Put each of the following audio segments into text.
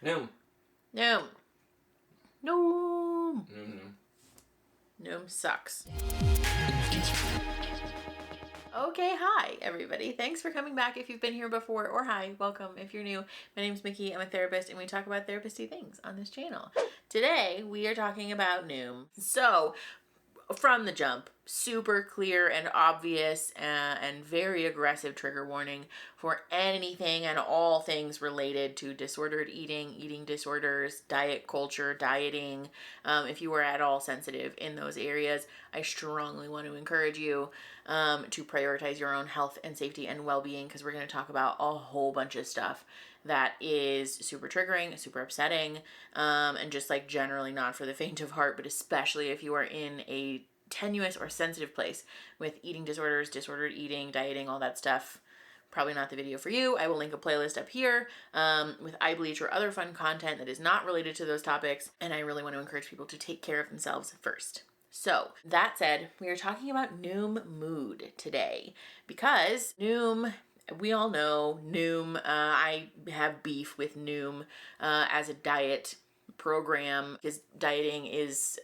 Noom. Noom. Noom. Noom. Noom sucks. Okay, hi everybody. Thanks for coming back if you've been here before, or hi, welcome if you're new. My name's Mickey, I'm a therapist, and we talk about therapist-y things on this channel. Today, we are talking about Noom. So, from the jump, super clear and obvious and very aggressive trigger warning for anything and all things related to disordered eating, eating disorders, diet culture, dieting. If you are at all sensitive in those areas, I strongly want to encourage you to prioritize your own health and safety and well-being, because we're going to talk about a whole bunch of stuff that is super triggering, super upsetting, and just like generally not for the faint of heart, but especially if you are in a tenuous or sensitive place with eating disorders, disordered eating, dieting, all that stuff. Probably not the video for you. I will link a playlist up here with eye bleach or other fun content that is not related to those topics, and I really want to encourage people to take care of themselves first. So, that said, we are talking about Noom Mood today, because Noom, we all know Noom. I have beef with Noom as a diet program, because dieting is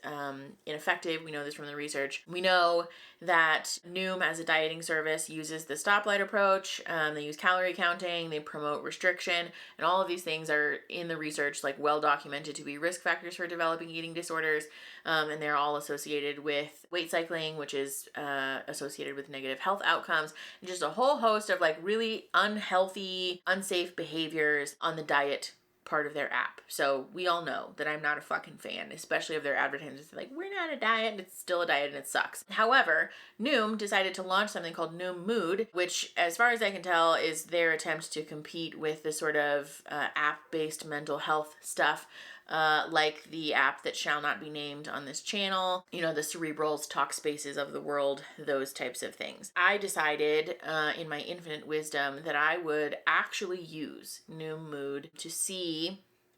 ineffective. We know this from the research. We know that Noom as a dieting service uses the stoplight approach. They use calorie counting, they promote restriction, and all of these things are in the research like well documented to be risk factors for developing eating disorders, and they're all associated with weight cycling, which is associated with negative health outcomes, and just a whole host of like really unhealthy, unsafe behaviors on the diet part of their app. So we all know that I'm not a fucking fan, especially of their advertisements. Like, we're not a diet, and it's still a diet, and it sucks. However, Noom decided to launch something called Noom Mood, which, as far as I can tell, is their attempt to compete with the sort of app-based mental health stuff, like the app that shall not be named on this channel, you know, the Cerebrals, Talkspaces of the world, those types of things. I decided in my infinite wisdom that I would actually use Noom Mood to see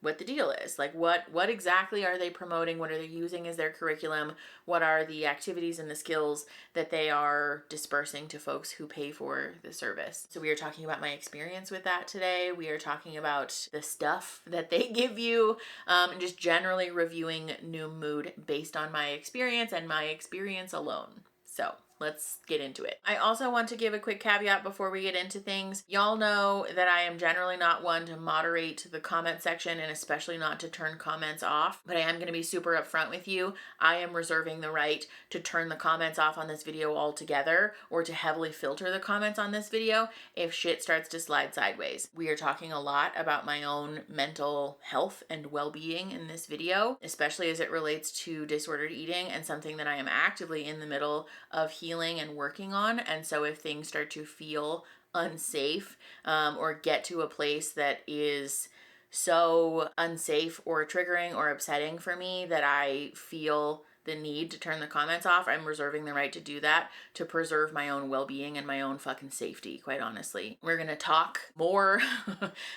what the deal is. Like, what exactly are they promoting? What are they using as their curriculum? What are the activities and the skills that they are dispersing to folks who pay for the service? So we are talking about my experience with that today. We are talking about the stuff that they give you, and just generally reviewing Noom Mood based on my experience and my experience alone. So let's get into it. I also want to give a quick caveat before we get into things. Y'all know that I am generally not one to moderate the comment section, and especially not to turn comments off, but I am going to be super upfront with you. I am reserving the right to turn the comments off on this video altogether, or to heavily filter the comments on this video if shit starts to slide sideways. We are talking a lot about my own mental health and well-being in this video, especially as it relates to disordered eating, and something that I am actively in the middle of healing and working on. And so if things start to feel unsafe, or get to a place that is so unsafe or triggering or upsetting for me that I feel the need to turn the comments off, I'm reserving the right to do that to preserve my own well-being and my own fucking safety, quite honestly. We're gonna talk more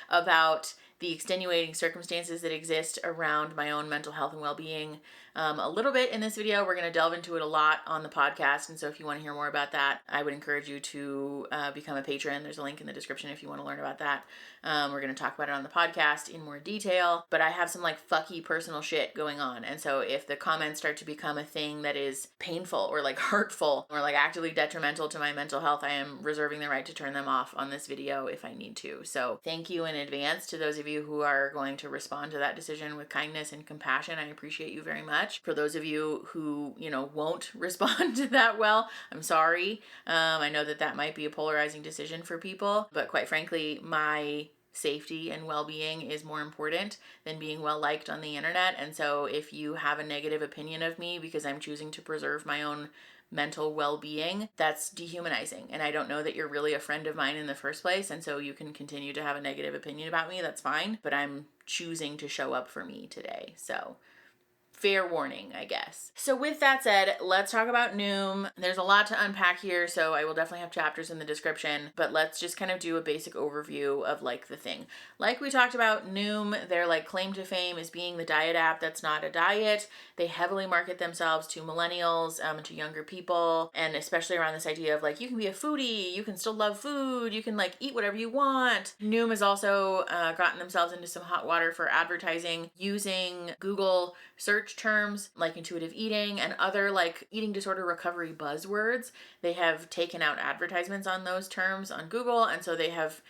about the extenuating circumstances that exist around my own mental health and well-being a little bit in this video. We're going to delve into it a lot on the podcast, and so if you want to hear more about that, I would encourage you to become a patron. There's a link in the description if you want to learn about that. We're going to talk about it on the podcast in more detail, but I have some like fucky personal shit going on, and so if the comments start to become a thing that is painful or like hurtful or like actively detrimental to my mental health, I am reserving the right to turn them off on this video if I need to. So thank you in advance to those of you who are going to respond to that decision with kindness and compassion. I appreciate you very much. For those of you who, you know, won't respond to that well, I'm sorry. I know that that might be a polarizing decision for people, but quite frankly, my safety and well-being is more important than being well liked on the internet. And so if you have a negative opinion of me because I'm choosing to preserve my own mental well-being, that's dehumanizing, and I don't know that you're really a friend of mine in the first place, and so you can continue to have a negative opinion about me. That's fine, but I'm choosing to show up for me today. So fair warning, I guess. So with that said, let's talk about Noom. There's a lot to unpack here, so I will definitely have chapters in the description, but let's just kind of do a basic overview of like the thing. Like we talked about, Noom, their like claim to fame is being the diet app that's not a diet. They heavily market themselves to millennials, to younger people, and especially around this idea of like, you can be a foodie, you can still love food, you can like eat whatever you want. Noom has also gotten themselves into some hot water for advertising using Google search terms like intuitive eating and other like eating disorder recovery buzzwords. They have taken out advertisements on those terms on Google, and so they have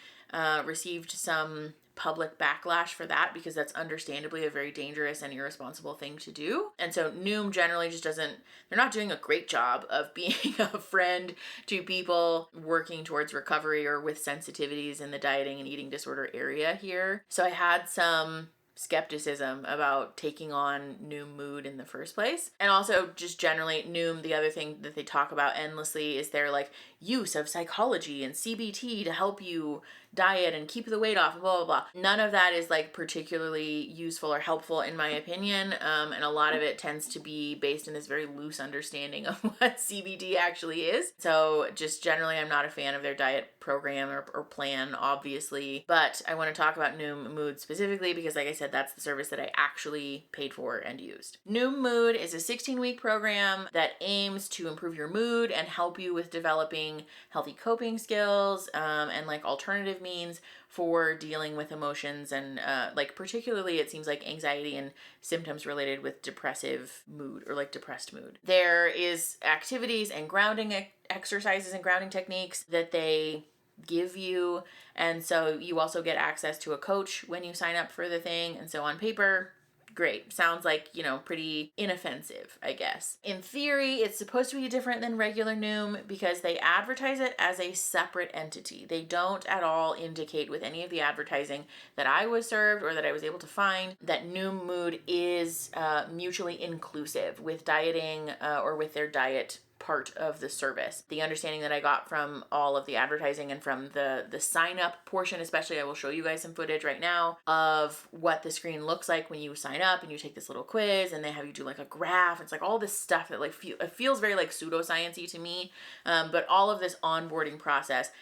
received some public backlash for that because that's understandably a very dangerous and irresponsible thing to do. And so Noom generally just they're not doing a great job of being a friend to people working towards recovery or with sensitivities in the dieting and eating disorder area here. So I had some skepticism about taking on Noom Mood in the first place. And also just generally Noom, the other thing that they talk about endlessly is their like use of psychology and CBT to help you diet and keep the weight off, blah, blah, blah. None of that is like particularly useful or helpful in my opinion. And a lot of it tends to be based in this very loose understanding of what CBT actually is. So just generally, I'm not a fan of their diet program or plan, obviously. But I want to talk about Noom Mood specifically because like I said, that's the service that I actually paid for and used. Noom Mood is a 16-week program that aims to improve your mood and help you with developing healthy coping skills and like alternative means for dealing with emotions and like particularly it seems like anxiety and symptoms related with depressive mood or like depressed mood. There is activities and grounding exercises and grounding techniques that they give you, and so you also get access to a coach when you sign up for the thing. And so on paper, great. Sounds like, pretty inoffensive, I guess. In theory, it's supposed to be different than regular Noom because they advertise it as a separate entity. They don't at all indicate with any of the advertising that I was served or that I was able to find that Noom Mood is mutually inclusive with dieting or with their diet part of the service. The understanding that I got from all of the advertising and from the sign up portion, especially, I will show you guys some footage right now of what the screen looks like when you sign up and you take this little quiz and they have you do like a graph. It's like all this stuff that like it feels very like pseudoscience-y to me. But all of this onboarding process,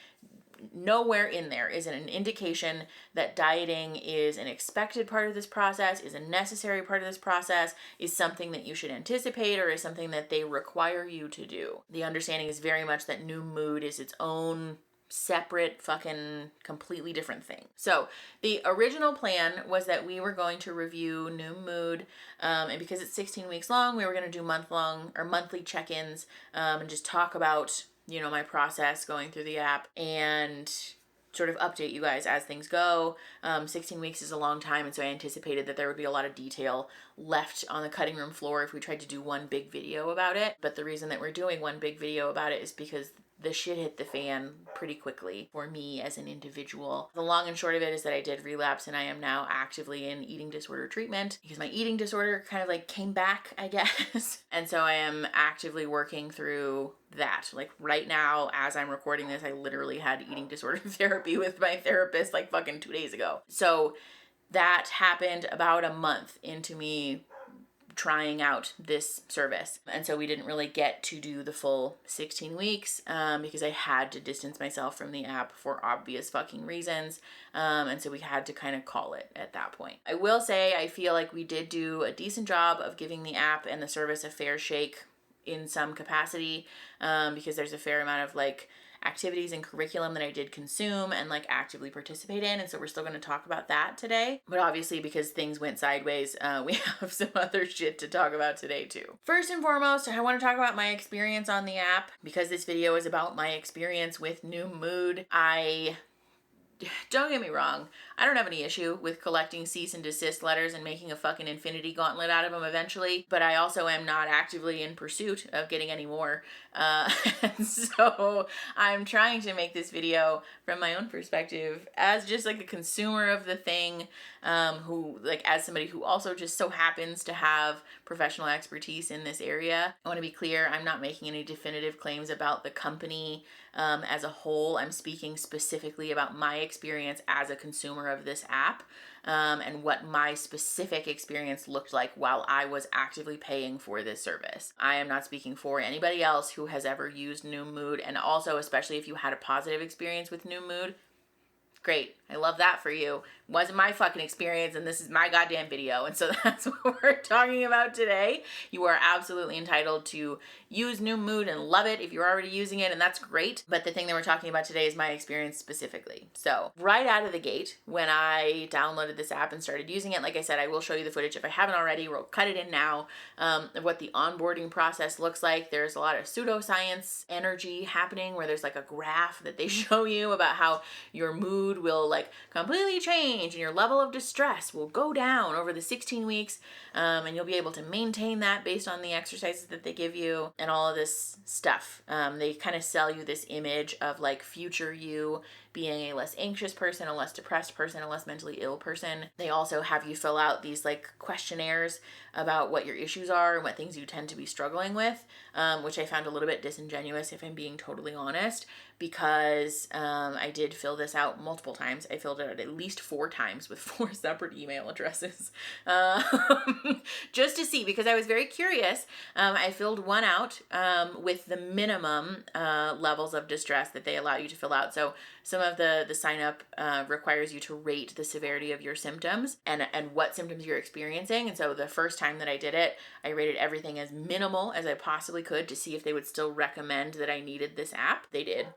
nowhere in there is an indication that dieting is an expected part of this process, is a necessary part of this process, is something that you should anticipate, or is something that they require you to do. The understanding is very much that Noom Mood is its own separate fucking completely different thing. So the original plan was that we were going to review Noom Mood, and because it's 16 weeks long, we were going to do monthly check-ins and just talk about my process going through the app and sort of update you guys as things go. 16 weeks is a long time, and so I anticipated that there would be a lot of detail left on the cutting room floor if we tried to do one big video about it. But the reason that we're doing one big video about it is because the shit hit the fan pretty quickly for me as an individual. The long and short of it is that I did relapse and I am now actively in eating disorder treatment because my eating disorder kind of like came back, I guess. And so I am actively working through that. Like right now, as I'm recording this, I literally had eating disorder therapy with my therapist like fucking 2 days ago. So that happened about a month into me trying out this service. And so we didn't really get to do the full 16 weeks because I had to distance myself from the app for obvious fucking reasons. And so we had to kind of call it at that point. I will say I feel like we did do a decent job of giving the app and the service a fair shake in some capacity because there's a fair amount of like activities and curriculum that I did consume and like actively participate in. And so we're still going to talk about that today. But obviously because things went sideways, we have some other shit to talk about today too. First and foremost, I want to talk about my experience on the app because this video is about my experience with Noom Mood. Don't get me wrong, I don't have any issue with collecting cease and desist letters and making a fucking infinity gauntlet out of them eventually, but I also am not actively in pursuit of getting any more. And so I'm trying to make this video from my own perspective as just like a consumer of the thing, who like as somebody who also just so happens to have professional expertise in this area. I want to be clear, I'm not making any definitive claims about the company as a whole. I'm speaking specifically about my experience as a consumer of this app. and what my specific experience looked like while I was actively paying for this service. I am not speaking for anybody else who has ever used Noom Mood, and also especially if you had a positive experience with Noom Mood, great. I love that for you. Wasn't my fucking experience, and this is my goddamn video. And so that's what we're talking about today. You are absolutely entitled to use Noom Mood and love it if you're already using it, and that's great. But the thing that we're talking about today is my experience specifically. So right out of the gate, when I downloaded this app and started using it, like I said, I will show you the footage if I haven't already. We'll cut it in now of what the onboarding process looks like. There's a lot of pseudoscience energy happening where there's like a graph that they show you about how your mood will like completely change and your level of distress will go down over the 16 weeks, and you'll be able to maintain that based on the exercises that they give you and all of this stuff. They kind of sell you this image of like future you being a less anxious person, a less depressed person, a less mentally ill person. They also have you fill out these like questionnaires about what your issues are and what things you tend to be struggling with, which I found a little bit disingenuous if I'm being totally honest, because I did fill this out multiple times. I filled it out at least 4 times with 4 separate email addresses just to see, because I was very curious. I filled one out with the minimum levels of distress that they allow you to fill out. So some of the sign up requires you to rate the severity of your symptoms and what symptoms you're experiencing. And so the first time that I did it, I rated everything as minimal as I possibly could to see if they would still recommend that I needed this app. They did.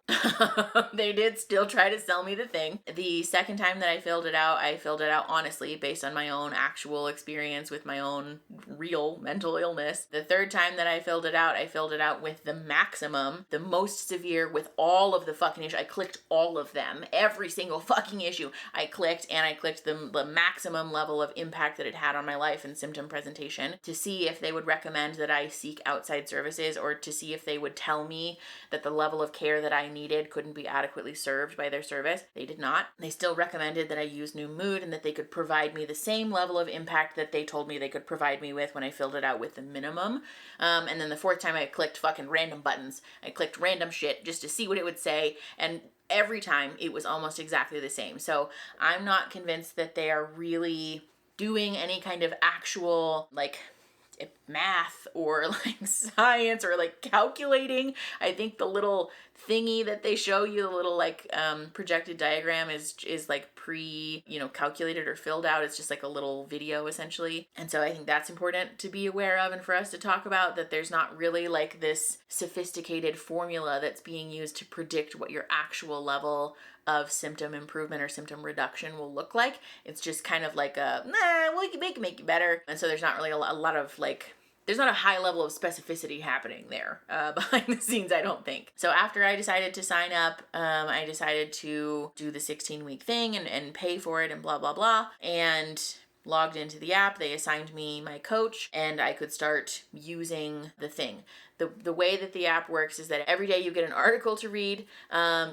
They did still try to sell me the thing. The second time that I filled it out honestly based on my own actual experience with my own real mental illness. The third time that I filled it out with the maximum, the most severe, with all of the fucking issues. I clicked all of them, every single fucking issue. I clicked the maximum level of impact that it had on my life and symptom presentation to see if they would recommend that I seek outside services, or to see if they would tell me that the level of care that I needed couldn't be adequately served by their service. They did not. They still recommended that I use Noom Mood and that they could provide me the same level of impact that they told me they could provide me with when I filled it out with the minimum. And then the fourth time I clicked fucking random buttons. I clicked random shit just to see what it would say, and every time it was almost exactly the same. So I'm not convinced that they are really doing any kind of actual like math or like science or like calculating. I think the little thingy that they show you, the little like projected diagram is like calculated or filled out. It's just like a little video essentially. And so I think that's important to be aware of and for us to talk about, that there's not really like this sophisticated formula that's being used to predict what your actual level of symptom improvement or symptom reduction will look like. It's just kind of like we can make you better. And so there's not really a lot of like, there's not a high level of specificity happening there behind the scenes, I don't think. So after I decided to sign up, I decided to do the 16-week thing and pay for it and blah, blah, blah. And logged into the app, they assigned me my coach, and I could start using the thing. The way that the app works is that every day you get an article to read,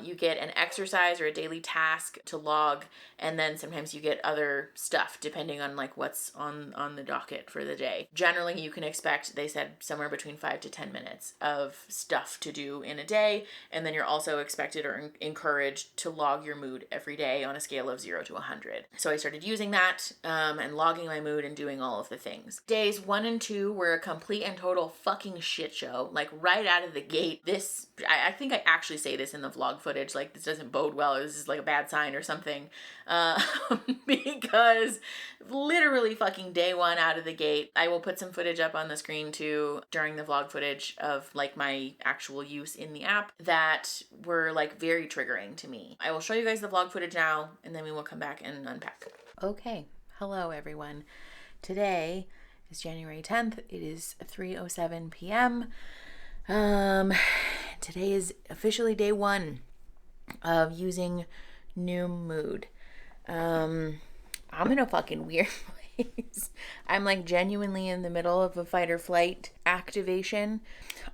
you get an exercise or a daily task to log, and then sometimes you get other stuff depending on like what's on the docket for the day. Generally, you can expect, they said, somewhere between 5 to 10 minutes of stuff to do in a day, and then you're also expected or encouraged to log your mood every day on a scale of 0 to 100. So I started using that and logging my mood and doing all of the things. Days 1 and 2 were a complete and total fucking shit show. Like right out of the gate, I think I actually say this in the vlog footage, like this doesn't bode well, or this is like a bad sign or something, because literally fucking day 1 out of the gate, I will put some footage up on the screen too during the vlog footage of like my actual use in the app that were like very triggering to me. I will show you guys the vlog footage now, and then we will come back and unpack. Okay, hello everyone. Today is January 10th. It is 3:07 p.m. Today is officially day 1 of using Noom Mood. I'm in a fucking weird place. I'm like genuinely in the middle of a fight or flight activation.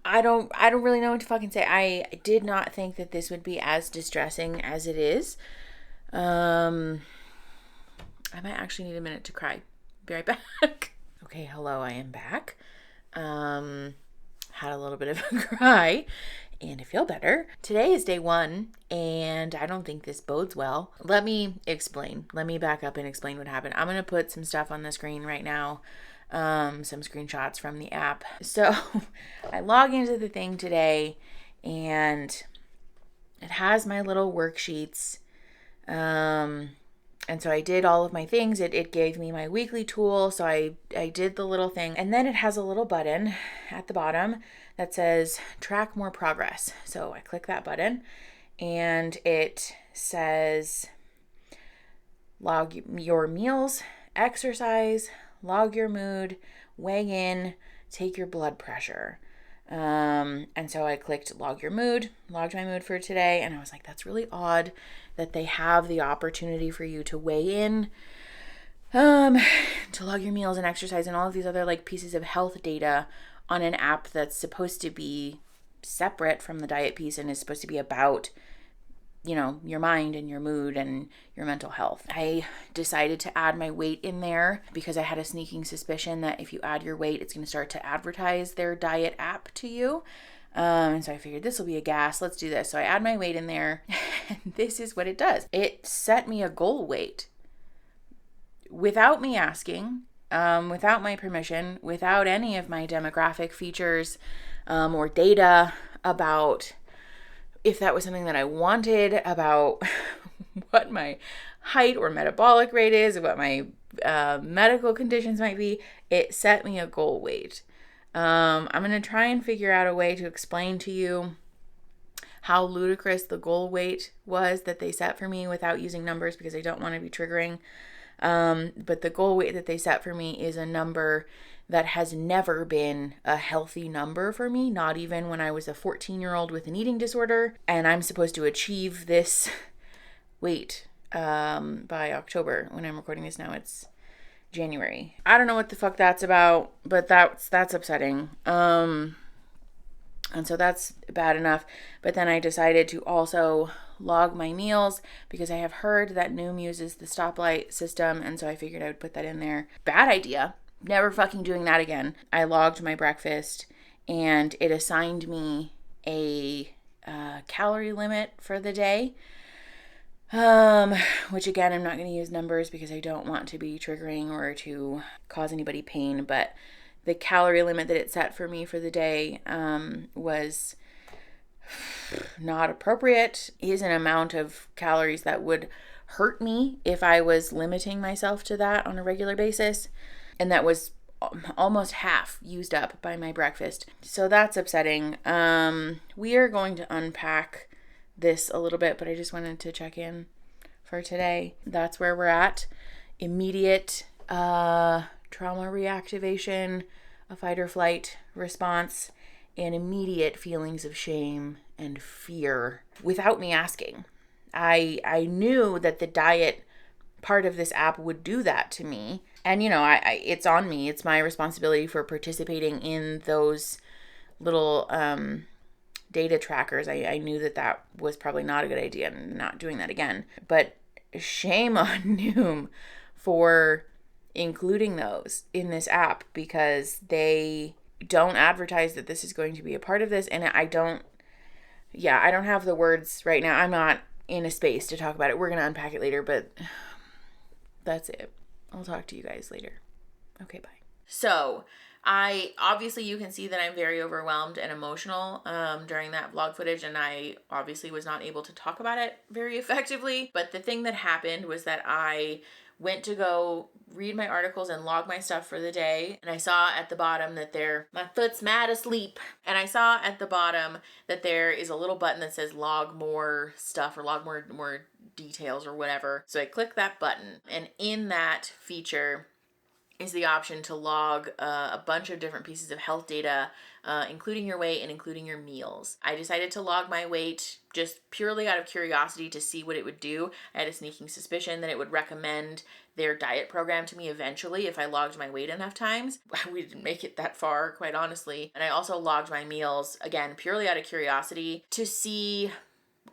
I don't really know what to fucking say. I did not think that this would be as distressing as it is. I might actually need a minute to cry. Be right back. Okay, hello, I am back. Had a little bit of a cry, and to feel better. Today is day 1, and I don't think this bodes well. Let me explain. Let me back up and explain what happened. I'm going to put some stuff on the screen right now, some screenshots from the app. So I log into the thing today, and it has my little worksheets. And so I did all of my things. It gave me my weekly tool. So I did the little thing. And then it has a little button at the bottom that says track more progress. So I click that button and it says log your meals, exercise, log your mood, weigh in, take your blood pressure. And so I clicked log your mood, logged my mood for today. And I was like, that's really odd that they have the opportunity for you to weigh in, to log your meals and exercise and all of these other like pieces of health data on an app that's supposed to be separate from the diet piece and is supposed to be about, your mind and your mood and your mental health. I decided to add my weight in there because I had a sneaking suspicion that if you add your weight, it's going to start to advertise their diet app to you. And so I figured this will be a gas. Let's do this. So I add my weight in there, and this is what it does. It set me a goal weight without me asking, without my permission, without any of my demographic features or data about if that was something that I wanted, about what my height or metabolic rate is, what my medical conditions might be. It set me a goal weight. I'm going to try and figure out a way to explain to you how ludicrous the goal weight was that they set for me without using numbers because I don't want to be triggering. But the goal weight that they set for me is a number that has never been a healthy number for me, not even when I was a 14-year-old with an eating disorder. And I'm supposed to achieve this weight by October. When I'm recording this now, it's January. I don't know what the fuck that's about, but that's upsetting. And so that's bad enough. But then I decided to also log my meals because I have heard that Noom uses the stoplight system. And so I figured I would put that in there. Bad idea. Never fucking doing that again. I logged my breakfast and it assigned me a calorie limit for the day. Which again, I'm not going to use numbers because I don't want to be triggering or to cause anybody pain, but the calorie limit that it set for me for the day, was not appropriate, is an amount of calories that would hurt me if I was limiting myself to that on a regular basis. And that was almost half used up by my breakfast. So that's upsetting. We are going to unpack this a little bit, but I just wanted to check in for today. That's where we're at. Immediate trauma reactivation, a fight or flight response, and immediate feelings of shame and fear without me asking. I knew that the diet part of this app would do that to me. And, it's on me. It's my responsibility for participating in those little data trackers. I knew that was probably not a good idea and not doing that again. But shame on Noom for including those in this app because they don't advertise that this is going to be a part of this. And I don't have the words right now. I'm not in a space to talk about it. We're going to unpack it later, but that's it. I'll talk to you guys later. Okay, bye. So obviously you can see that I'm very overwhelmed and emotional during that vlog footage, and I obviously was not able to talk about it very effectively. But the thing that happened was that I went to go read my articles and log my stuff for the day, and I saw at the bottom that my foot's mad asleep, and I saw at the bottom that there is a little button that says log more stuff or log more details or whatever. So I click that button, and in that feature is the option to log a bunch of different pieces of health data, including your weight and including your meals. I decided to log my weight just purely out of curiosity to see what it would do. I had a sneaking suspicion that it would recommend their diet program to me eventually if I logged my weight enough times. We didn't make it that far, quite honestly. And I also logged my meals, again, purely out of curiosity to see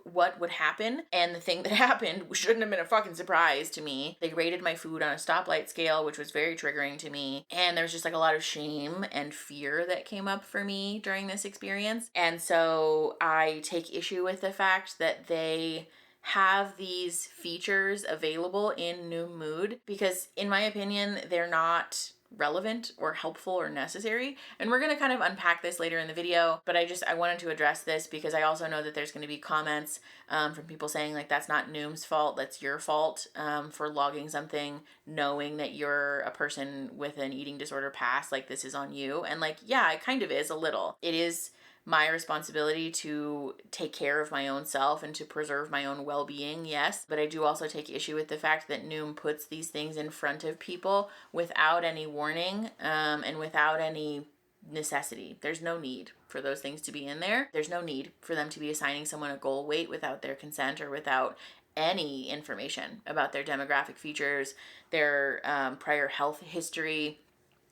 what would happen. And the thing that happened shouldn't have been a fucking surprise to me. They rated my food on a stoplight scale, which was very triggering to me. And there was just like a lot of shame and fear that came up for me during this experience. And so I take issue with the fact that they have these features available in Noom Mood, because in my opinion, they're not relevant or helpful or necessary. And we're going to kind of unpack this later in the video, but I wanted to address this because I also know that there's going to be comments from people saying like, that's not Noom's fault, that's your fault for logging something knowing that you're a person with an eating disorder past, like this is on you. And like, yeah, it kind of is a little. It is my responsibility to take care of my own self and to preserve my own well-being, yes. But I do also take issue with the fact that Noom puts these things in front of people without any warning and without any necessity. There's no need for those things to be in there. There's no need for them to be assigning someone a goal weight without their consent or without any information about their demographic features, their prior health history,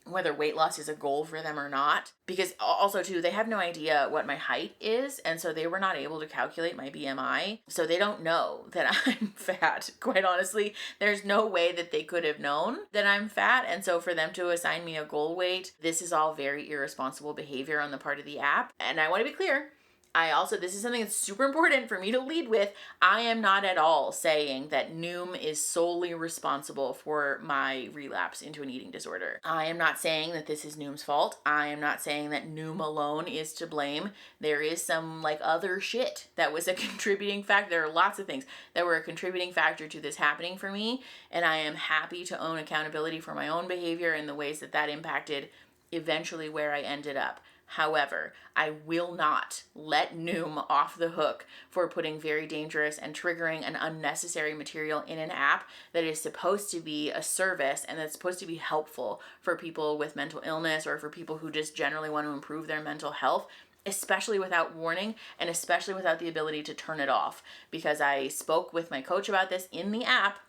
whether weight loss is a goal for them or not. Because also too, they have no idea what my height is, and so they were not able to calculate my BMI. So they don't know that I'm fat. Quite honestly, there's no way that they could have known that I'm fat. And so for them to assign me a goal weight, this is all very irresponsible behavior on the part of the app. And I want to be clear, this is something that's super important for me to lead with. I am not at all saying that Noom is solely responsible for my relapse into an eating disorder. I am not saying that this is Noom's fault. I am not saying that Noom alone is to blame. There is some like other shit that was a contributing factor. There are lots of things that were a contributing factor to this happening for me. And I am happy to own accountability for my own behavior and the ways that that impacted eventually where I ended up. However, I will not let Noom off the hook for putting very dangerous and triggering and unnecessary material in an app that is supposed to be a service and that's supposed to be helpful for people with mental illness or for people who just generally want to improve their mental health, especially without warning and especially without the ability to turn it off. Because I spoke with my coach about this in the app.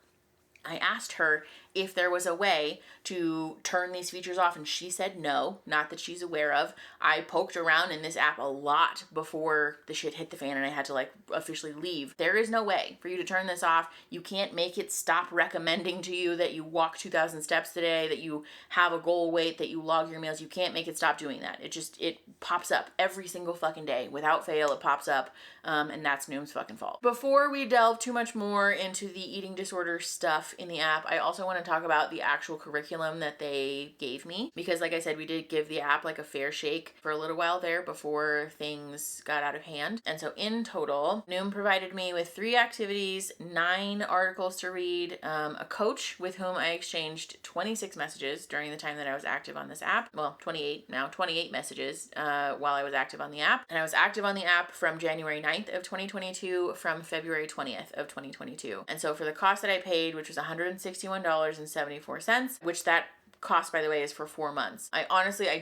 I asked her if there was a way to turn these features off, and she said no, not that she's aware of. I poked around in this app a lot before the shit hit the fan and I had to like officially leave. There is no way for you to turn this off. You can't make it stop recommending to you that you walk 2,000 steps today, that you have a goal weight, that you log your meals. You can't make it stop doing that. It pops up every single fucking day. Without fail, it pops up, and that's Noom's fucking fault. Before we delve too much more into the eating disorder stuff in the app, I also want to talk about the actual curriculum that they gave me, because like I said, we did give the app like a fair shake for a little while there before things got out of hand. And so in total, Noom provided me with 3 activities, 9 articles to read, a coach with whom I exchanged 26 messages during the time that I was active on this app. Well, 28 messages while I was active on the app. And I was active on the app from January 9th of 2022 from February 20th of 2022. And so for the cost that I paid, which was $161.74, which that cost, by the way, is for 4 months. I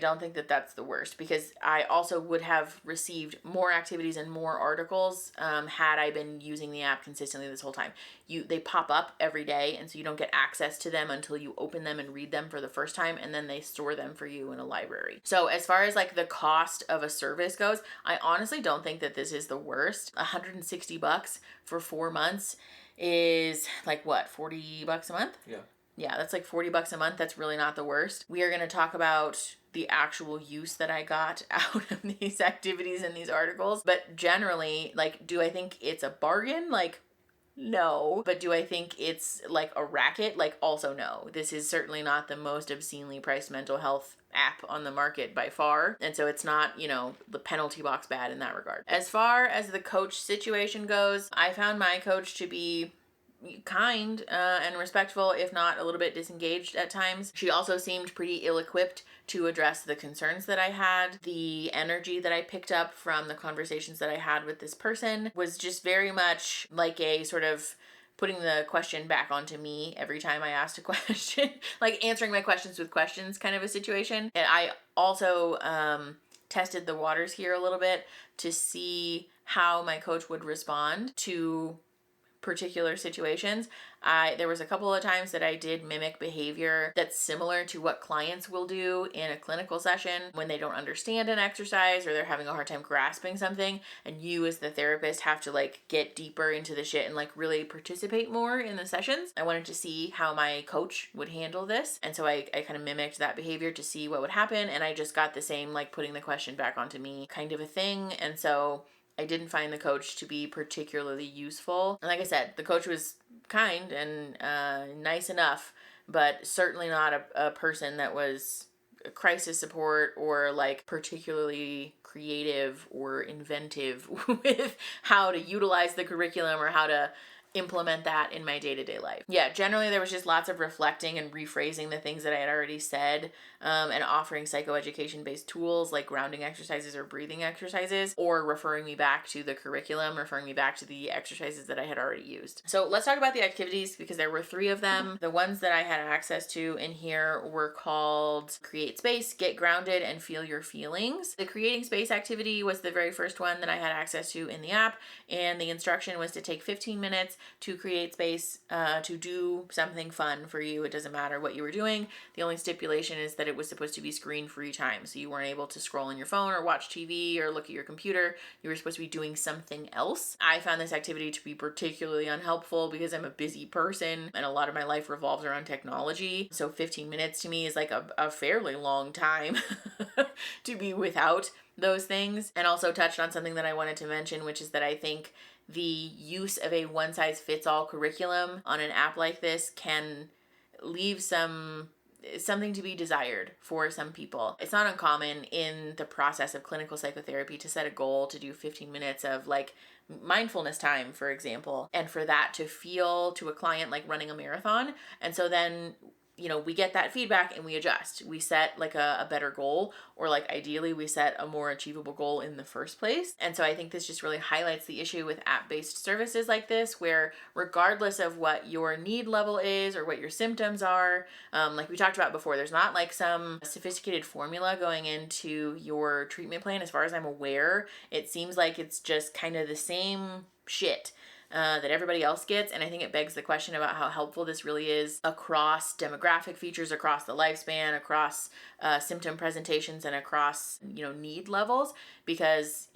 don't think that that's the worst, because I also would have received more activities and more articles had I been using the app consistently this whole time. They pop up every day, and so you don't get access to them until you open them and read them for the first time, and then they store them for you in a library. So as far as like the cost of a service goes, I honestly don't think that this is the worst. $160 for 4 months is like what, $40 a month? Yeah, that's like $40 a month. That's really not the worst. We are going to talk about the actual use that I got out of these activities and these articles. But generally, like, do I think it's a bargain? Like, no. But do I think it's like a racket? Like, also no. This is certainly not the most obscenely priced mental health app on the market by far. And so it's not, the penalty box bad in that regard. As far as the coach situation goes, I found my coach to be kind and respectful, if not a little bit disengaged at times. She also seemed pretty ill-equipped to address the concerns that I had. The energy that I picked up from the conversations that I had with this person was just very much like a sort of putting the question back onto me every time I asked a question, like answering my questions with questions kind of a situation. And I also tested the waters here a little bit to see how my coach would respond to particular situations. There was a couple of times that I did mimic behavior that's similar to what clients will do in a clinical session when they don't understand an exercise or they're having a hard time grasping something, and you as the therapist have to like get deeper into the shit and like really participate more in the sessions. I wanted to see how my coach would handle this, and so I kind of mimicked that behavior to see what would happen, and I just got the same like putting the question back onto me kind of a thing. And so I didn't find the coach to be particularly useful. And like I said, the coach was kind and nice enough, but certainly not a person that was crisis support or like particularly creative or inventive with how to utilize the curriculum or how to implement that in my day-to-day life. Yeah, generally there was just lots of reflecting and rephrasing the things that I had already said, and offering psychoeducation based tools like grounding exercises or breathing exercises, or referring me back to the curriculum, referring me back to the exercises that I had already used. So let's talk about the activities, because there were 3 of them. The ones that I had access to in here were called Create Space, Get Grounded, and Feel Your Feelings. The Creating Space activity was the very first one that I had access to in the app, and the instruction was to take 15 minutes to create space to do something fun for you. It doesn't matter what you were doing. The only stipulation is that it was supposed to be screen-free time, so you weren't able to scroll on your phone or watch TV or look at your computer. You were supposed to be doing something else. I found this activity to be particularly unhelpful because I'm a busy person and a lot of my life revolves around technology. So 15 minutes to me is like a fairly long time to be without those things. And also touched on something that I wanted to mention, which is that I think the use of a one-size-fits-all curriculum on an app like this can leave something to be desired for some people. It's not uncommon in the process of clinical psychotherapy to set a goal to do 15 minutes of like mindfulness time, for example, and for that to feel to a client like running a marathon. And so then we get that feedback and we adjust. We set like a better goal, or like ideally we set a more achievable goal in the first place. And so I think this just really highlights the issue with app-based services like this, where regardless of what your need level is or what your symptoms are, like we talked about before, there's not like some sophisticated formula going into your treatment plan. As far as I'm aware, it seems like it's just kind of the same shit that everybody else gets. And I think it begs the question about how helpful this really is across demographic features, across the lifespan, across symptom presentations, and across, need levels, because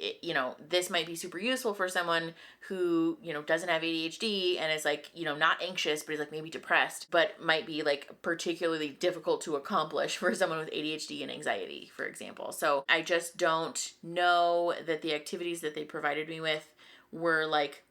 this might be super useful for someone who, doesn't have ADHD and is like, not anxious, but is like maybe depressed, but might be like particularly difficult to accomplish for someone with ADHD and anxiety, for example. So I just don't know that the activities that they provided me with were like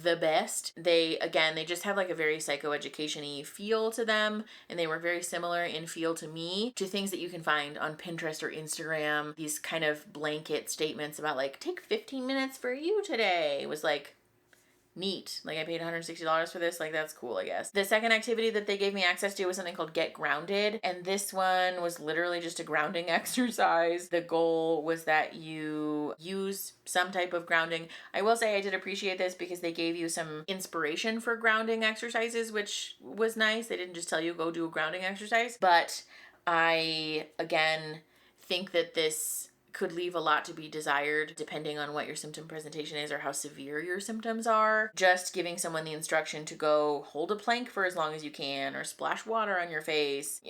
the best. They just have like a very psychoeducation-y feel to them, and they were very similar in feel to me to things that you can find on Pinterest or Instagram. These kind of blanket statements about like, take 15 minutes for you today. It was like, neat. Like I paid $160 for this. Like that's cool, I guess. The second activity that they gave me access to was something called Get Grounded. And this one was literally just a grounding exercise. The goal was that you use some type of grounding. I will say I did appreciate this because they gave you some inspiration for grounding exercises, which was nice. They didn't just tell you go do a grounding exercise. But I, again, think that this could leave a lot to be desired depending on what your symptom presentation is or how severe your symptoms are. Just giving someone the instruction to go hold a plank for as long as you can, or splash water on your face,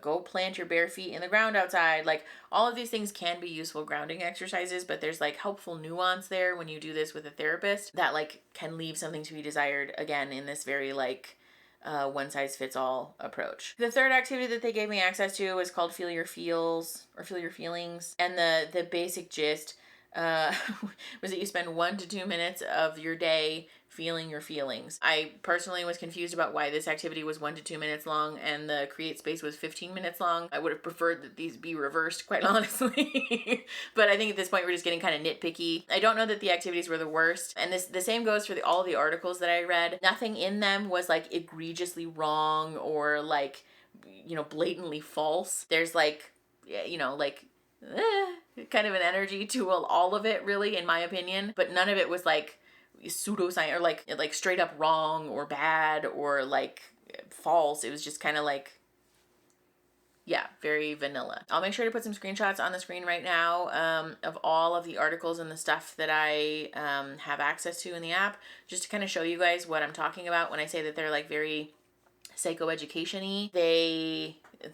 go plant your bare feet in the ground outside. Like all of these things can be useful grounding exercises, but there's like helpful nuance there when you do this with a therapist that like can leave something to be desired, again, in this very like one-size-fits-all approach. The third activity that they gave me access to was called Feel Your Feels, or Feel Your Feelings. And the basic gist was that you spend 1 to 2 minutes of your day feeling your feelings. I personally was confused about why this activity was 1 to 2 minutes long and the Create Space was 15 minutes long. I would have preferred that these be reversed, quite honestly. But I think at this point we're just getting kind of nitpicky. I don't know that the activities were the worst. And the same goes for all the articles that I read. Nothing in them was like egregiously wrong or like, blatantly false. There's like, kind of an energy to all of it, really, in my opinion. But none of it was like pseudoscience or like straight up wrong or bad or like false. It was just kind of like, yeah, very vanilla. I'll make sure to put some screenshots on the screen right now of all of the articles and the stuff that I have access to in the app, just to kind of show you guys what I'm talking about when I say that they're like very psychoeducation-y.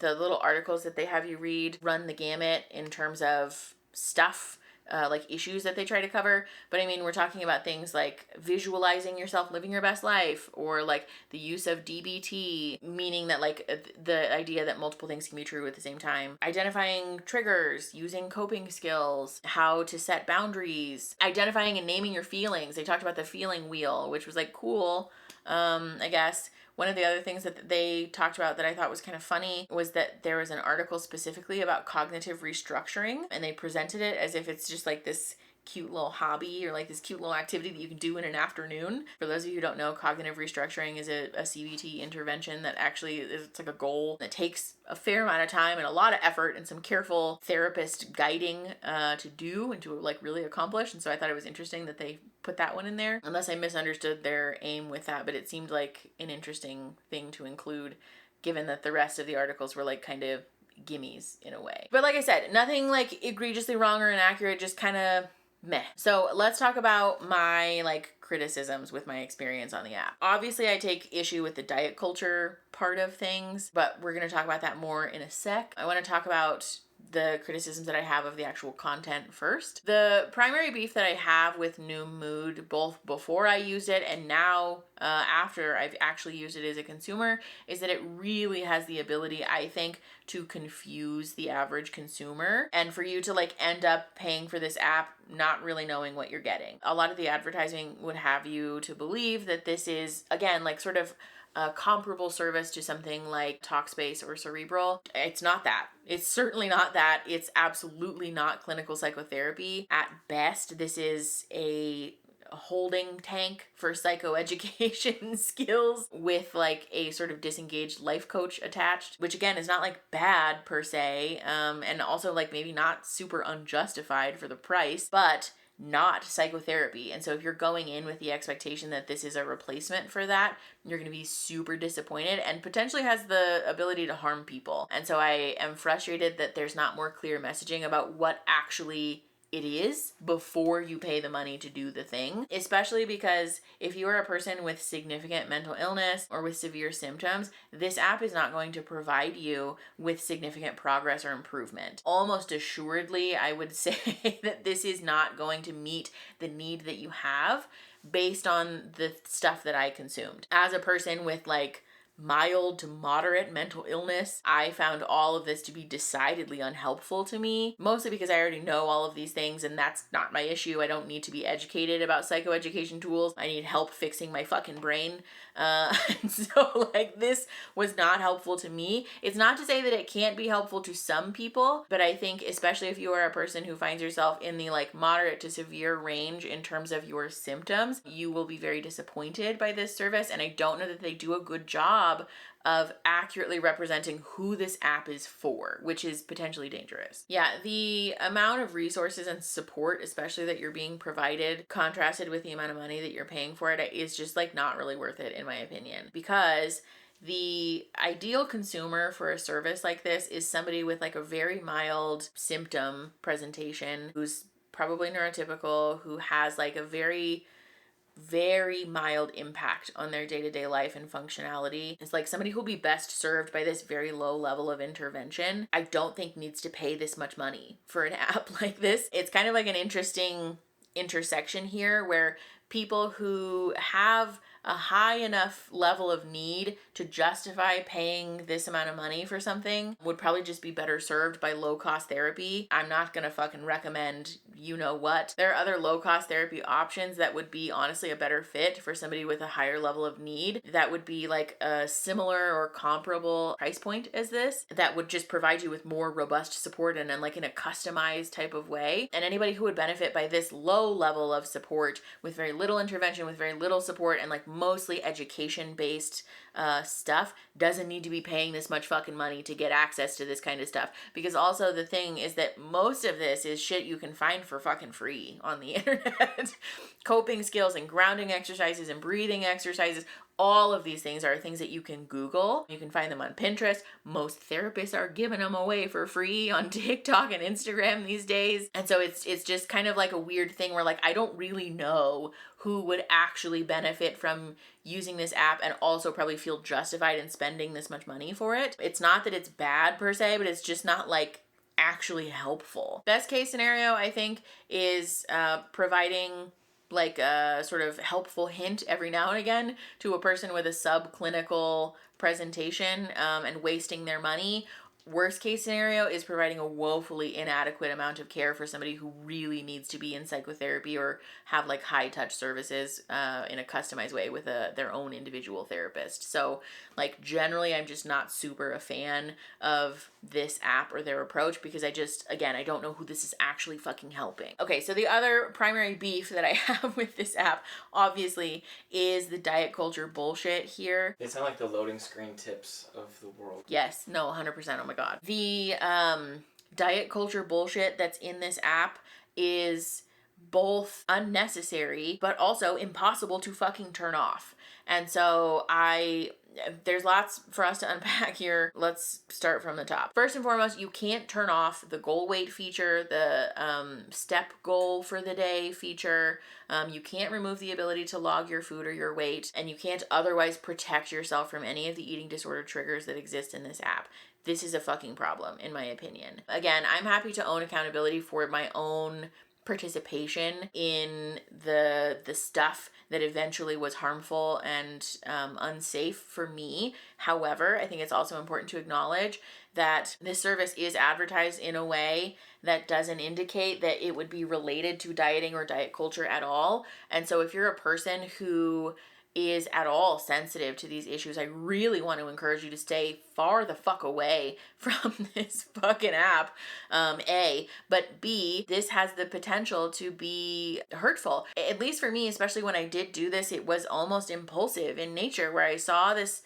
The little articles that they have you read run the gamut in terms of stuff, like issues that they try to cover. But I mean, we're talking about things like visualizing yourself living your best life, or like the use of DBT, meaning that like the idea that multiple things can be true at the same time, identifying triggers, using coping skills, how to set boundaries, identifying and naming your feelings. They talked about the feeling wheel, which was like cool, I guess. One of the other things that they talked about that I thought was kind of funny was that there was an article specifically about cognitive restructuring, and they presented it as if it's just like this cute little hobby or like this cute little activity that you can do in an afternoon. For those of you who don't know, cognitive restructuring is a CBT intervention that actually it's like a goal that takes a fair amount of time and a lot of effort and some careful therapist guiding to do and to like really accomplish. And so I thought it was interesting that they put that one in there, unless I misunderstood their aim with that, but it seemed like an interesting thing to include given that the rest of the articles were like kind of gimmies in a way. But like I said, nothing like egregiously wrong or inaccurate, just kind of meh. So let's talk about my like criticisms with my experience on the app. Obviously, I take issue with the diet culture part of things, but we're going to talk about that more in a sec. I want to talk about the criticisms that I have of the actual content first. The primary beef that I have with Noom Mood, both before I used it and now after I've actually used it as a consumer, is that it really has the ability, I think, to confuse the average consumer, and for you to like end up paying for this app not really knowing what you're getting. A lot of the advertising would have you to believe that this is, again, like sort of a comparable service to something like Talkspace or Cerebral. It's not that. It's certainly not that. It's absolutely not clinical psychotherapy. At best, this is a holding tank for psychoeducation skills with like a sort of disengaged life coach attached, which again is not like bad per se, and also like maybe not super unjustified for the price, but not psychotherapy. And so if you're going in with the expectation that this is a replacement for that, you're going to be super disappointed and potentially has the ability to harm people. And so I am frustrated that there's not more clear messaging about what actually it is before you pay the money to do the thing, especially because if you are a person with significant mental illness or with severe symptoms, this app is not going to provide you with significant progress or improvement. Almost assuredly, I would say that this is not going to meet the need that you have based on the stuff that I consumed. As a person with like mild to moderate mental illness, I found all of this to be decidedly unhelpful to me, mostly because I already know all of these things and that's not my issue. I don't need to be educated about psychoeducation tools. I need help fixing my fucking brain. So like this was not helpful to me. It's not to say that it can't be helpful to some people, but I think especially if you are a person who finds yourself in the like moderate to severe range in terms of your symptoms, you will be very disappointed by this service. And I don't know that they do a good job of accurately representing who this app is for, which is potentially dangerous. Yeah, the amount of resources and support, especially that you're being provided, contrasted with the amount of money that you're paying for it, is just like not really worth it in my opinion, because the ideal consumer for a service like this is somebody with like a very mild symptom presentation, who's probably neurotypical, who has like a very mild impact on their day-to-day life and functionality. It's like somebody who'll be best served by this very low level of intervention, I don't think needs to pay this much money for an app like this. It's kind of like an interesting intersection here where people who have a high enough level of need to justify paying this amount of money for something would probably just be better served by low-cost therapy. I'm not gonna fucking recommend you know what. There are other low-cost therapy options that would be honestly a better fit for somebody with a higher level of need, that would be like a similar or comparable price point as this, that would just provide you with more robust support and then like in a customized type of way. And anybody who would benefit by this low level of support with very little intervention, with very little support, and like mostly education-based stuff doesn't need to be paying this much fucking money to get access to this kind of stuff. Because also the thing is that most of this is shit you can find for fucking free on the internet. Coping skills and grounding exercises and breathing exercises, All of these things are things that you can Google. You can find them on Pinterest. Most therapists are giving them away for free on TikTok and Instagram these days. And so it's just kind of like a weird thing where like I don't really know who would actually benefit from using this app and also probably feel justified in spending this much money for it. It's not that it's bad per se, but it's just not like actually helpful. Best case scenario, I think, is providing like a sort of helpful hint every now and again to a person with a subclinical presentation and wasting their money. Worst case scenario is providing a woefully inadequate amount of care for somebody who really needs to be in psychotherapy or have like high touch services in a customized way with their own individual therapist. So like generally I'm just not super a fan of this app or their approach because I don't know who this is actually fucking helping. Okay, so the other primary beef that I have with this app obviously is the diet culture bullshit here. They sound like the loading screen tips of the world. Yes, no, 100%, oh my god. The diet culture bullshit that's in this app is both unnecessary but also impossible to fucking turn off. And so there's lots for us to unpack here. Let's start from the top. First and foremost, you can't turn off the goal weight feature, the step goal for the day feature. You can't remove the ability to log your food or your weight, and you can't otherwise protect yourself from any of the eating disorder triggers that exist in this app. This is a fucking problem, in my opinion. Again, I'm happy to own accountability for my own participation in the stuff that eventually was harmful and unsafe for me. However, I think it's also important to acknowledge that this service is advertised in a way that doesn't indicate that it would be related to dieting or diet culture at all. And so if you're a person who is at all sensitive to these issues, I really want to encourage you to stay far the fuck away from this fucking app, A. But B, this has the potential to be hurtful. At least for me, especially when I did do this, it was almost impulsive in nature where I saw this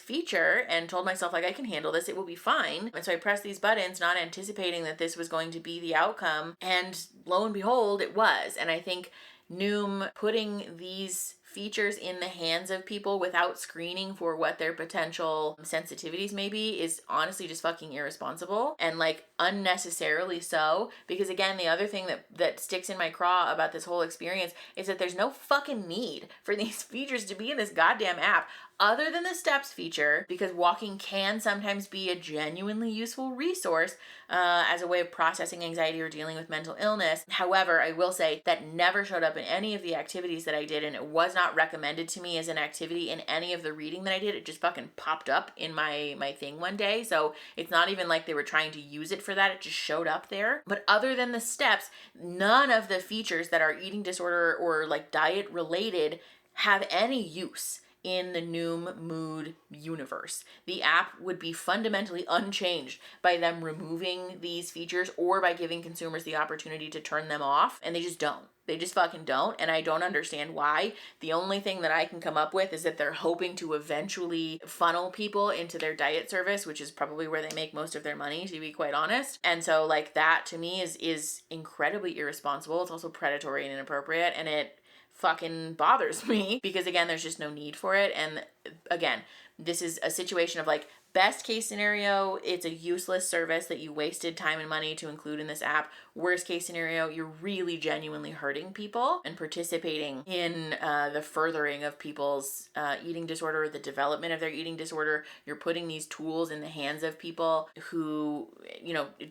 feature and told myself like, I can handle this, it will be fine. And so I pressed these buttons not anticipating that this was going to be the outcome, and lo and behold, it was. And I think Noom putting these features in the hands of people without screening for what their potential sensitivities may be is honestly just fucking irresponsible and like unnecessarily so. Because again, the other thing that sticks in my craw about this whole experience is that there's no fucking need for these features to be in this goddamn app other than the steps feature, because walking can sometimes be a genuinely useful resource as a way of processing anxiety or dealing with mental illness. However, I will say that never showed up in any of the activities that I did, and it was not recommended to me as an activity in any of the reading that I did. It just fucking popped up in my thing one day. So it's not even like they were trying to use it for that. It just showed up there. But other than the steps, none of the features that are eating disorder or like diet related have any use in the Noom Mood universe. The app would be fundamentally unchanged by them removing these features or by giving consumers the opportunity to turn them off, and they just don't. They just fucking don't, and I don't understand why. The only thing that I can come up with is that they're hoping to eventually funnel people into their diet service, which is probably where they make most of their money, to be quite honest. And so like that to me is incredibly irresponsible. It's also predatory and inappropriate, and it fucking bothers me because again, there's just no need for it. And again, this is a situation of like, best case scenario, it's a useless service that you wasted time and money to include in this app. Worst case scenario, you're really genuinely hurting people and participating in the furthering of people's eating disorder, the development of their eating disorder. You're putting these tools in the hands of people who,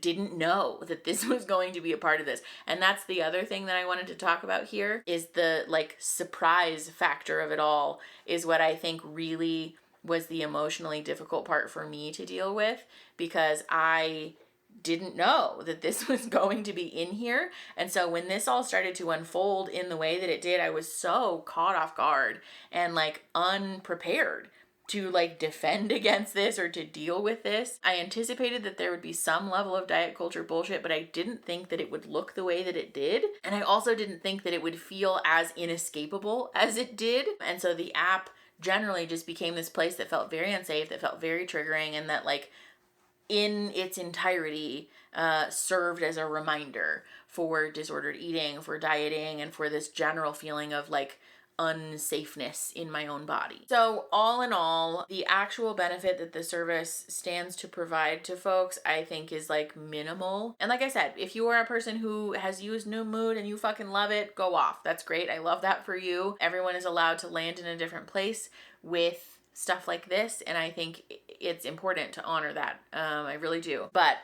didn't know that this was going to be a part of this. And that's the other thing that I wanted to talk about here is the like surprise factor of it all is what I think really was the emotionally difficult part for me to deal with, because I didn't know that this was going to be in here. And so when this all started to unfold in the way that it did, I was so caught off guard and like unprepared to like defend against this or to deal with this. I anticipated that there would be some level of diet culture bullshit, but I didn't think that it would look the way that it did. And I also didn't think that it would feel as inescapable as it did. And so the app generally just became this place that felt very unsafe, that felt very triggering, and that like in its entirety served as a reminder for disordered eating, for dieting, and for this general feeling of like unsafeness in my own body. So all in all, the actual benefit that the service stands to provide to folks, I think is like minimal. And like I said, if you are a person who has used Noom Mood and you fucking love it, go off. That's great. I love that for you. Everyone is allowed to land in a different place with stuff like this, and I think it's important to honor that. I really do. But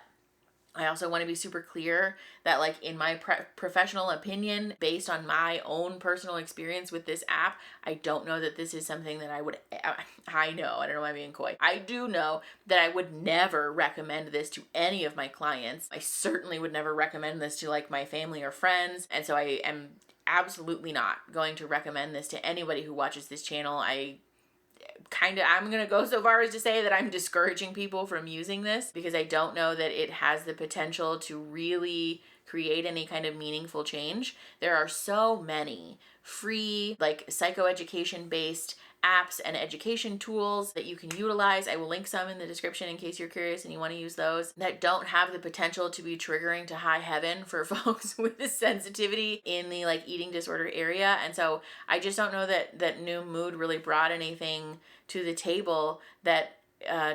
I also want to be super clear that, like, in my professional opinion, based on my own personal experience with this app, I don't know that this is something that I don't know why I'm being coy. I do know that I would never recommend this to any of my clients. I certainly would never recommend this to, like, my family or friends. And so I am absolutely not going to recommend this to anybody who watches this channel. I'm going to go so far as to say that I'm discouraging people from using this because I don't know that it has the potential to really create any kind of meaningful change. There are so many free, like, psychoeducation based apps and education tools that you can utilize. I will link some in the description in case you're curious and you want to use those, that don't have the potential to be triggering to high heaven for folks with this sensitivity in the, like, eating disorder area. And so I just don't know that Noom Mood really brought anything to the table that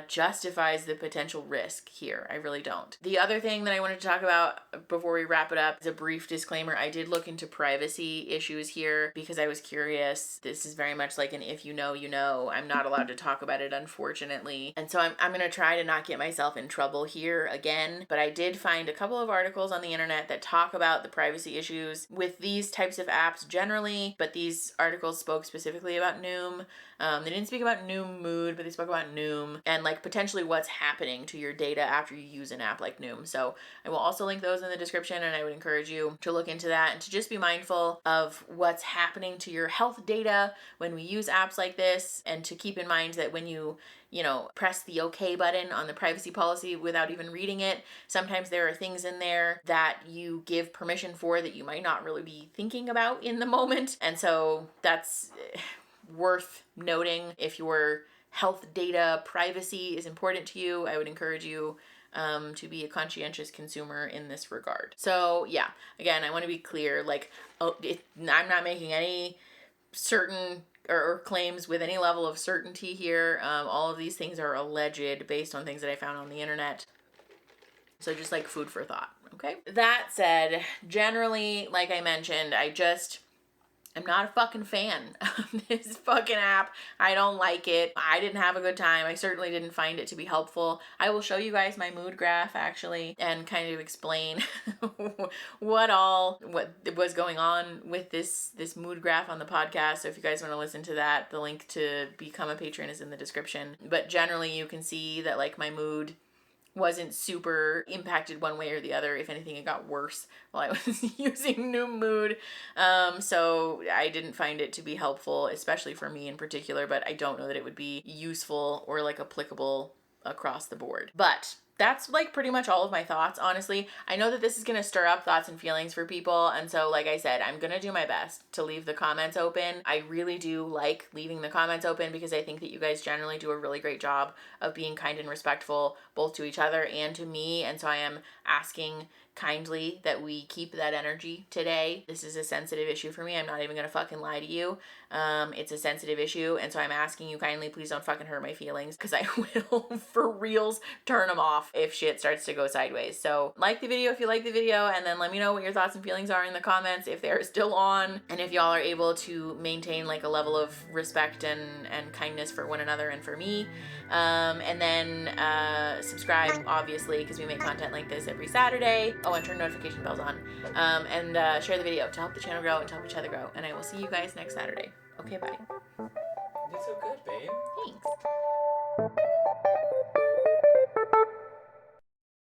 justifies the potential risk here. I really don't. The other thing that I wanted to talk about before we wrap it up is a brief disclaimer. I did look into privacy issues here because I was curious. This is very much like an if you know, you know. I'm not allowed to talk about it, unfortunately. And so I'm going to try to not get myself in trouble here again. But I did find a couple of articles on the internet that talk about the privacy issues with these types of apps generally, but these articles spoke specifically about Noom. They didn't speak about Noom Mood, but they spoke about Noom and, like, potentially what's happening to your data after you use an app like Noom. So I will also link those in the description, and I would encourage you to look into that and to just be mindful of what's happening to your health data when we use apps like this, and to keep in mind that when you press the OK button on the privacy policy without even reading it, sometimes there are things in there that you give permission for that you might not really be thinking about in the moment. And so that's worth noting. If your health data privacy is important to you, I would encourage you to be a conscientious consumer in this regard. So yeah, again, I want to be clear, like, I'm not making any certain or claims with any level of certainty here. All of these things are alleged based on things that I found on the internet. So just, like, food for thought, okay? That said, generally, like I mentioned, I'm not a fucking fan of this fucking app. I don't like it. I didn't have a good time. I certainly didn't find it to be helpful. I will show you guys my mood graph, actually, and kind of explain what was going on with this mood graph on the podcast. So if you guys want to listen to that, the link to become a patron is in the description. But generally, you can see that, like, my mood wasn't super impacted one way or the other. If anything, it got worse while I was using Noom Mood. So I didn't find it to be helpful, especially for me in particular, but I don't know that it would be useful or, like, applicable across the board. But that's, like, pretty much all of my thoughts, honestly. I know that this is going to stir up thoughts and feelings for people, and so, like I said, I'm going to do my best to leave the comments open. I really do like leaving the comments open because I think that you guys generally do a really great job of being kind and respectful both to each other and to me, and so I am asking kindly that we keep that energy today. This is a sensitive issue for me. I'm not even gonna fucking lie to you. It's a sensitive issue, and so I'm asking you kindly, please don't fucking hurt my feelings, because I will for reals turn them off if shit starts to go sideways. So like the video if you like the video, and then let me know what your thoughts and feelings are in the comments if they're still on, and if y'all are able to maintain, like, a level of respect and kindness for one another and for me. And then subscribe, obviously, because we make content like this every Saturday. Oh, and turn notification bells on. And share the video to help the channel grow and to help each other grow. And I will see you guys next Saturday. Okay, bye. You did so good, babe. Thanks.